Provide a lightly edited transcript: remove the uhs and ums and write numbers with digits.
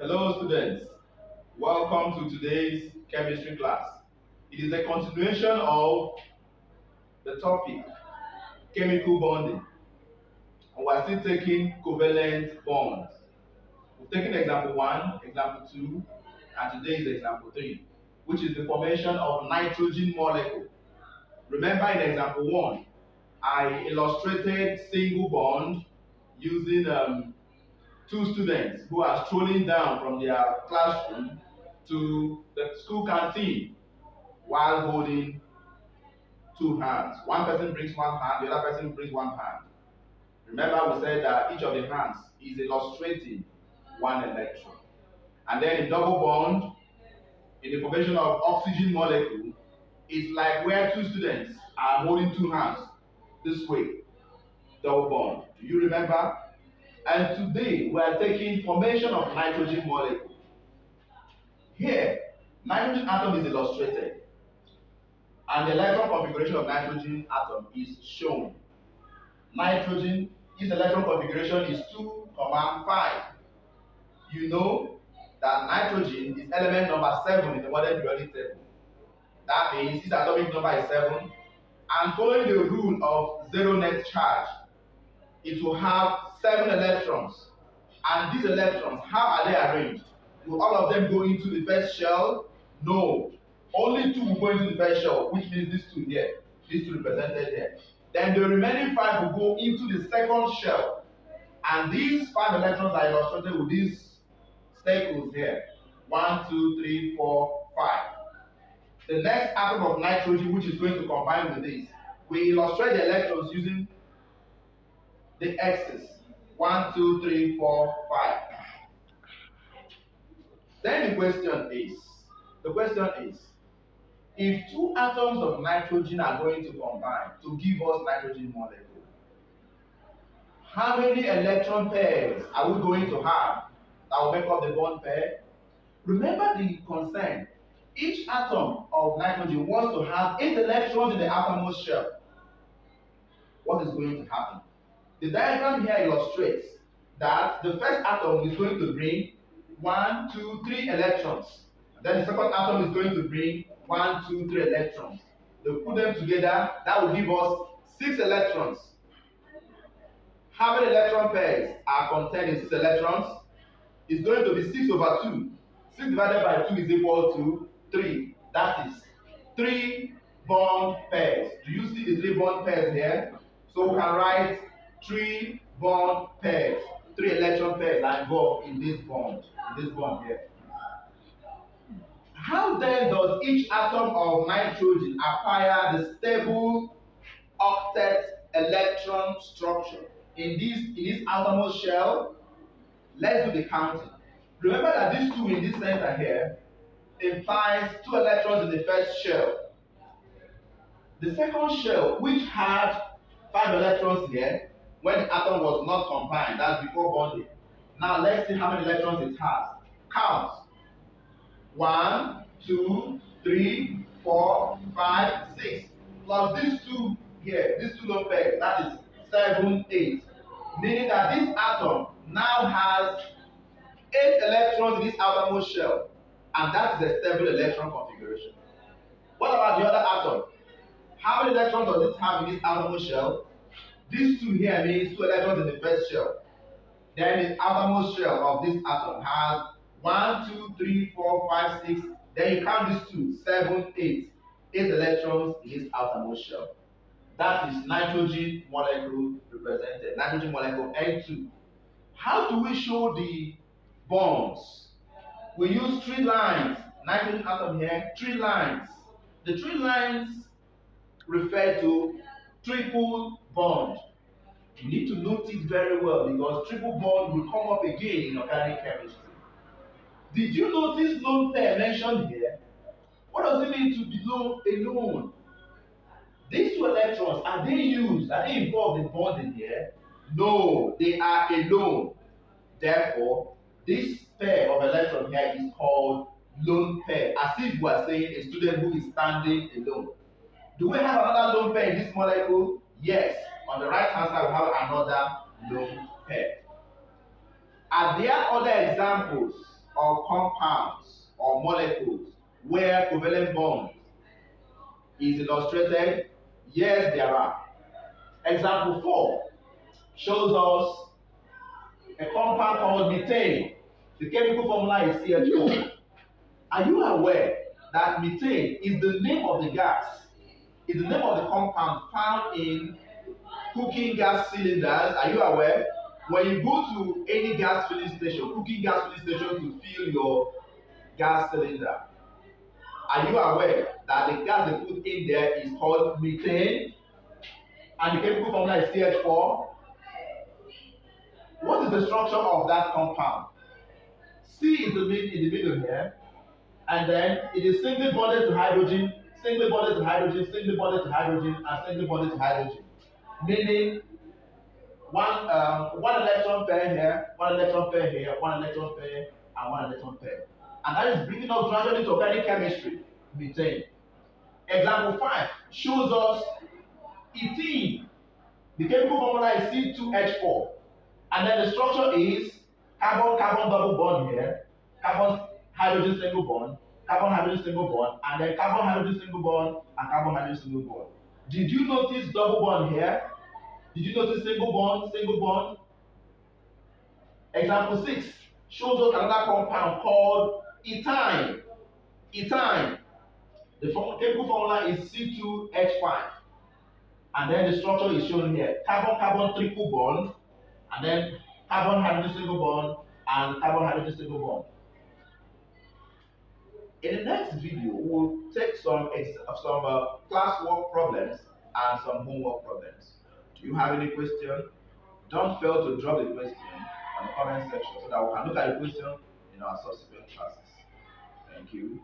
Hello students, welcome to today's chemistry class. It is a continuation of the topic chemical bonding, and we're still taking covalent bonds. We've taken example 1, example 2, and today is example 3, which is the formation of nitrogen molecule. Remember in example 1, I illustrated single bond using two students who are strolling down from their classroom to the school canteen while holding two hands. One person brings one hand, the other person brings one hand. Remember, we said that each of the hands is illustrating one electron. And then in double bond, in the formation of oxygen molecule, it's like where two students are holding two hands this way, double bond. Do you remember? And today we are taking formation of nitrogen molecule. Here, nitrogen atom is illustrated, and the electron configuration of nitrogen atom is shown. Nitrogen, its electron configuration is 2, 5. You know that nitrogen is element number 7 in the modern periodic table. That means its atomic number is 7, and following the rule of zero net charge, it will have 7 electrons. And these electrons, how are they arranged? Will all of them go into the first shell? No. Only 2 will go into the first shell, which means these 2 here. These 2 represented here. Then the remaining 5 will go into the second shell. And these 5 electrons are illustrated with these circles here. 1, 2, 3, 4, 5. The next atom of nitrogen, which is going to combine with this, we illustrate the electrons using the X's. 1, 2, 3, 4, 5. Then the question is, if 2 atoms of nitrogen are going to combine to give us nitrogen molecule, how many electron pairs are we going to have that will make up the bond pair? Remember the concern. Each atom of nitrogen wants to have 8 electrons in the outermost shell. What is going to happen? The diagram here illustrates that the first atom is going to bring 1, 2, 3 electrons. Then the second atom is going to bring 1, 2, 3 electrons. They put them together, that will give us 6 electrons. How many electron pairs are contained in 6 electrons? It's going to be 6 over 2. 6 divided by 2 is equal to 3. That is 3 bond pairs. Do you see the 3 bond pairs here? So we can write 3 bond pairs. 3 electron pairs are involved in this bond here. How then does each atom of nitrogen acquire the stable octet electron structure in this outermost shell? Let's do the counting. Remember that these 2 in this center here implies 2 electrons in the first shell. The second shell, which had 5 electrons here, when the atom was not combined, that's before bonding. Now let's see how many electrons it has. Count. 1, 2, 3, 4, 5, 6. Plus these 2 here, these 2 lone pairs, that is 7, 8. Meaning that this atom now has 8 electrons in this outermost shell. And that is a stable electron configuration. What about the other atom? How many electrons does it have in this outermost shell? These 2 here means 2 electrons in the first shell. Then the outermost shell of this atom has 1, 2, 3, 4, 5, 6. Then you count these 2, 7, 8. 8 electrons in this outermost shell. That is nitrogen molecule represented. Nitrogen molecule N2. How do we show the bonds? We use 3 lines. Nitrogen atom here, 3 lines. The 3 lines refer to triple bond. You need to note it very well because triple bond will come up again in organic chemistry. Did you notice lone pair mentioned here? What does it mean to be alone? These 2 electrons, are they used? Are they involved in bonding here? No, they are alone. Therefore, this pair of electrons here is called lone pair, as if we are saying a student who is standing alone. Do we have another lone pair in this molecule? Yes. On the right hand side, we have another lone pair. Are there other examples of compounds or molecules where covalent bond is illustrated? Yes, there are. Example 4 shows us a compound called methane. The chemical formula is CH4. Are you aware that methane is the name of the gas, is the name of the compound found in cooking gas cylinders? Are you aware? When you go to any gas filling station, cooking gas filling station to fill your gas cylinder, are you aware that the gas they put in there is called methane and the chemical formula is CH4? What is the structure of that compound? C is the main in the middle here, and then it is singly bonded to hydrogen, singly bonded to hydrogen, singly bonded to hydrogen, and singly bonded to hydrogen. Meaning one electron pair here, one electron pair here, one electron pair, and one electron pair. And that is bringing us gradually to organic chemistry, methane. Example 5 shows us ethene. The chemical formula is C2H4. And then the structure is carbon-carbon double bond here, carbon-hydrogen single bond, carbon-hydrogen single bond, and then carbon-hydrogen single bond, and carbon-hydrogen single bond. Did you notice double bond here? Did you notice single bond, single bond? Example 6 shows us another compound called ethine. Ethine. The chemical formula is C2H5. And then the structure is shown here. Carbon-carbon triple bond, and then carbon-hydrogen single bond, and carbon-hydrogen single bond. In the next video, we'll take some classwork problems and some homework problems. Do you have any question? Don't fail to drop the question on the comment section so that we can look at the question in our subsequent classes. Thank you.